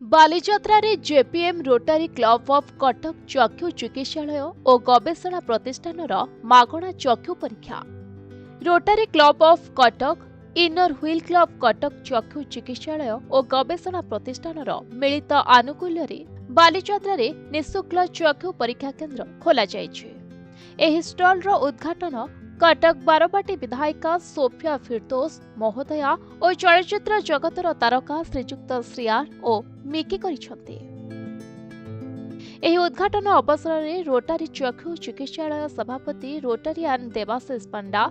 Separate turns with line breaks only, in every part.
बालीजात्रा रे JPM रोटारी club of Cuttack चक्षु चिकित्सालय और गवेषणा प्रतिष्ठान मागणा चक्षु परीक्षा। रोटारी club of Cuttack inner wheel club Cuttack चक्षु चिकित्सालय और गवेषणा प्रतिष्ठान मिलित आनुकूल्य रे बालीजात्रा रे निःशुल्क चक्षु परीक्षा केन्द्र खोला जायछि। एही स्टॉल रो उद्घाटन कटक बारबाटी विधायिका सोफिया फिरदौस महोदया और चलचित्र जगतर तारका श्रीजुक्त श्रियार और मिकी करिसंते। एही उद्घाटन अवसर में रोटारी चक्षु चिकित्सालय सभापति Rotarian Debashish Panda,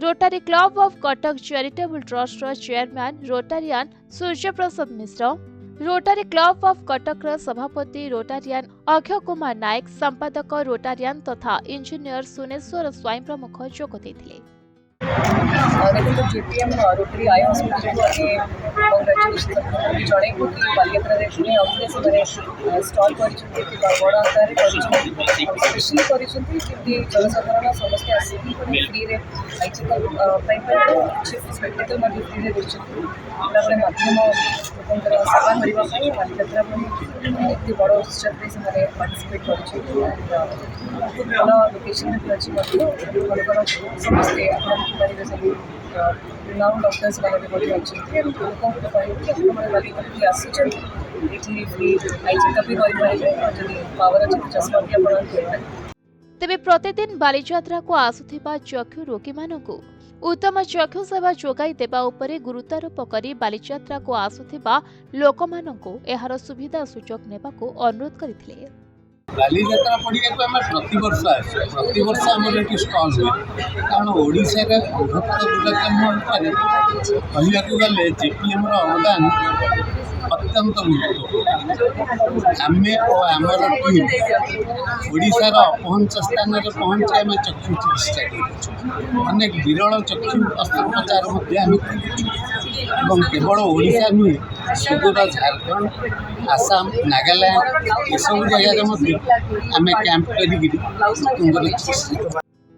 Rotary club of Cuttack charitable trust chairman Rotarian Suryaprasad Mishra, Rotary club of Cuttack सभापति रोटारियान अक्षय कुमार नायक, संपादक रोटारियान तथा इंजीनियर सुनेश्वर स्वाई प्रमुख जोग देथिले।
देखो जेपीएम रोटरी आई हॉस्पिटल को आगे कांग्रेचुलेशन जणेबू कि बालियात्रा पुणी आउे से स्टॉल कर बड़ आकार स्पेशली करमती जनसाधारण समस्ते आसिक फ्री में स्पेक्टेकल फ्री में मध्यम लोकर सेवा करने बालियात्रा एत बड़ उत्सव से पार्टिसिपेट कर भल लोकेशन अच्छी समस्ते सब रिनाउंड डॉक्टर्स मैंने अच्छे लोक बालियात्रा आसुँच फ्री आई चेकअप भी करेंगे पावर अच्छे चश्मा भी आप
तेबे प्रतिदिन बालीजात्रा को आसुथिबा चक्षु रोगी मानकु उत्तम चक्षु सेवा जोगाई देबा उपरे गुरुत्वारोप करी बालीजात्रा को आसुथिबा लोकमानकु एहार सुविधा सुजोग नेबाकु अनुरोध करथिले।
बालीजात्रा पड़िया को आम प्रतिवर्ष आमर ये स्टल हुए कारण ओडिशा बृहत्तर दुराचार अनुसार कहवाक गले जेपीएम अवदान अत्यंत महत्व आम और आमर टीम ओडिशार अपहंच स्थान में पहुँचे आम चक्षु चिकित्सा अनेक विरल चक्षु अस्त्रोपचार केवल ओडिशा नुहे सुदूर झारखंड आसाम नागालैंड ये सब जगह आम कैंप कर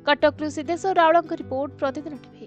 कटक सिद्धेश्वर रावल रिपोर्ट प्रतिदिन टीवी।